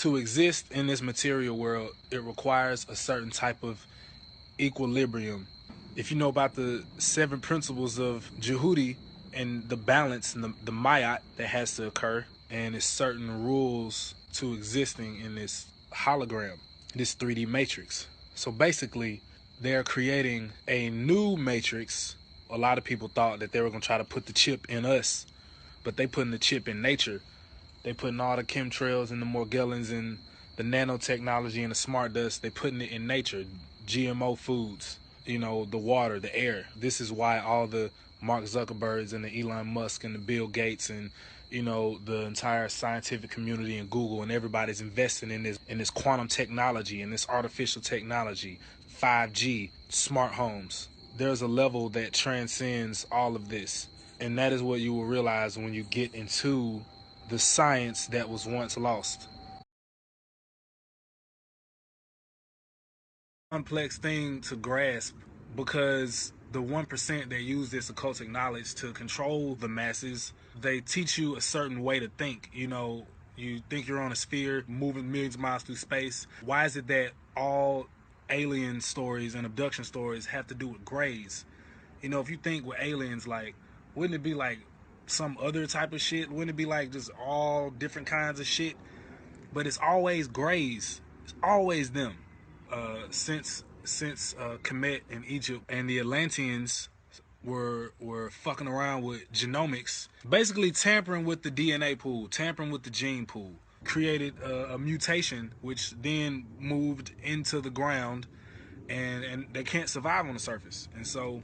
To exist in this material world, it requires a certain type of equilibrium. If you know about the 7 principles of Jehudi and the balance and the mayat that has to occur, and it's certain rules to existing in this hologram, this 3D matrix. So basically, they're creating a new matrix. A lot of people thought that they were going to try to put the chip in us, but they putting the chip in nature. They putting all the chemtrails and the Morgellons and the nanotechnology and the smart dust, they putting it in nature. GMO foods, you know, the water, the air. This is why all the Mark Zuckerbergs and the Elon Musk and the Bill Gates and, you know, the entire scientific community and Google and everybody's investing in this quantum technology and this artificial technology, 5G, smart homes. There's a level that transcends all of this. And that is what you will realize when you get into the science that was once lost. Complex thing to grasp, because the 1% that use this occultic knowledge to control the masses, they teach you a certain way to think. You know, you think you're on a sphere moving millions of miles through space. Why is it that all alien stories and abduction stories have to do with grays? You know, if you think with aliens, like, wouldn't it be like some other type of shit? Wouldn't it be like just all different kinds of shit? But it's always grays. It's always them. Since Kemet in Egypt and the Atlanteans were fucking around with genomics, basically tampering with the DNA pool, tampering with the gene pool, created a mutation which then moved into the ground, and they can't survive on the surface. And so,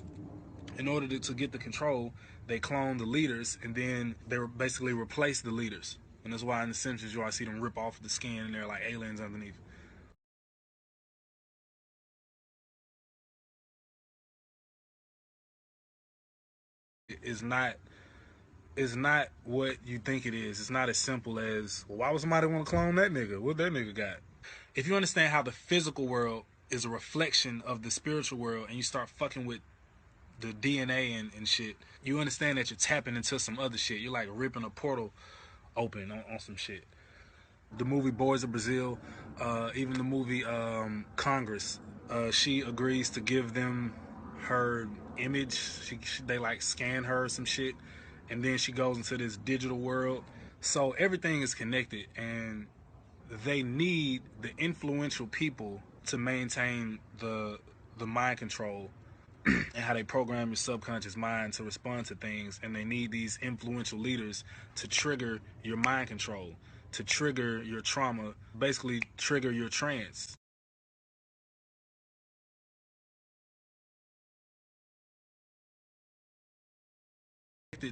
in order to get the control, they clone the leaders, and then they basically replace the leaders. And that's why in The Simpsons you always see them rip off the skin and they're like aliens underneath. It's not what you think it is. It's not as simple as, well, why would somebody want to clone that nigga? What that nigga got? If you understand how the physical world is a reflection of the spiritual world, and you start fucking with the DNA and shit, you understand that you're tapping into some other shit. You're like ripping a portal open on some shit. The movie Boys of Brazil, even the movie Congress, she agrees to give them her image. They like scan her or some shit, and then she goes into this digital world. So everything is connected, and they need the influential people to maintain the mind control and how they program your subconscious mind to respond to things. And they need these influential leaders to trigger your mind control, to trigger your trauma, basically trigger your trance.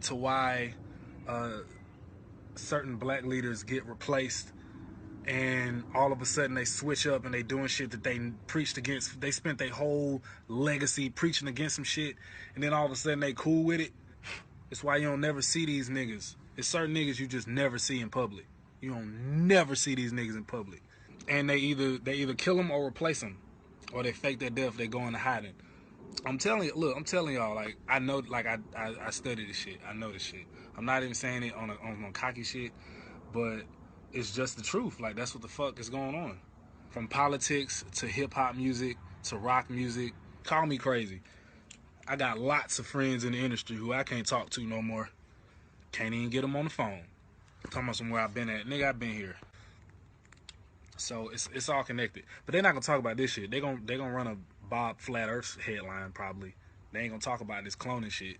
To why uh, certain black leaders get replaced, and all of a sudden they switch up and they doing shit that they preached against. They spent their whole legacy preaching against some shit, and then all of a sudden they cool with it. It's why you don't never see these niggas. It's certain niggas you just never see in public. You don't never see these niggas in public. And they either kill them or replace them, or they fake their death. They go into hiding. I'm telling you, look, I'm telling y'all, like, I know, like, I study this shit. I know this shit. I'm not even saying it on cocky shit, but it's just the truth. Like, that's what the fuck is going on. From politics to hip hop music to rock music. Call me crazy. I got lots of friends in the industry who I can't talk to no more. Can't even get them on the phone. Talking about somewhere I've been at. Nigga, I've been here. So it's all connected. But they're not gonna talk about this shit. They gonna run a Bob Flat Earth headline probably. They ain't gonna talk about this cloning shit.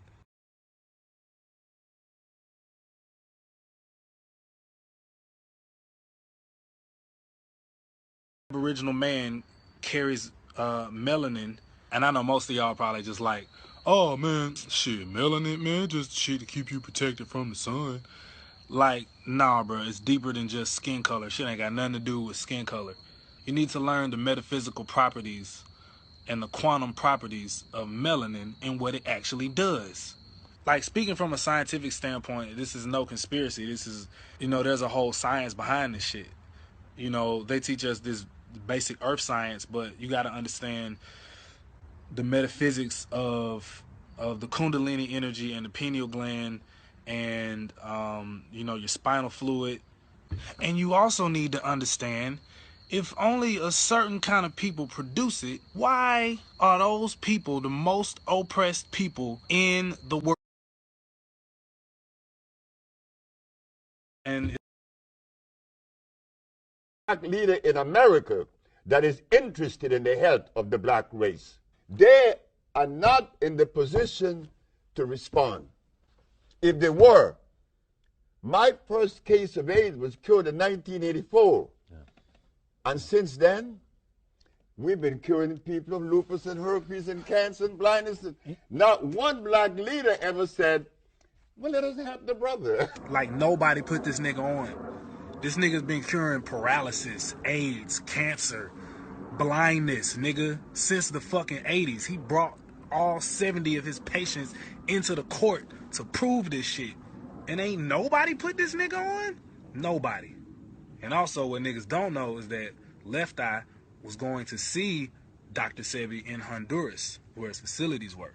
Aboriginal man carries melanin, and I know most of y'all probably just like, oh man, shit, melanin, man, just shit to keep you protected from the sun. Like, nah, bro, it's deeper than just skin color. Shit ain't got nothing to do with skin color. You need to learn the metaphysical properties and the quantum properties of melanin and what it actually does. Like, speaking from a scientific standpoint, this is no conspiracy. This is, there's a whole science behind this shit. They teach us this basic earth science, but you got to understand the metaphysics of the kundalini energy and the pineal gland, and your spinal fluid, And you also need to understand, if only a certain kind of people produce it, why are those people the most oppressed people in the world? And black leader in America that is interested in the health of the black race. They are not in the position to respond. If they were, my first case of AIDS was cured in 1984. Yeah. And since then, we've been curing people of lupus and herpes and cancer and blindness. Not one black leader ever said, well, let us help the brother. Like, nobody put this nigga on. This nigga's been curing paralysis, AIDS, cancer, blindness, nigga, since the fucking 80s. He brought all 70 of his patients into the court to prove this shit. And ain't nobody put this nigga on? Nobody. And also, what niggas don't know is that Left Eye was going to see Dr. Sebi in Honduras, where his facilities were.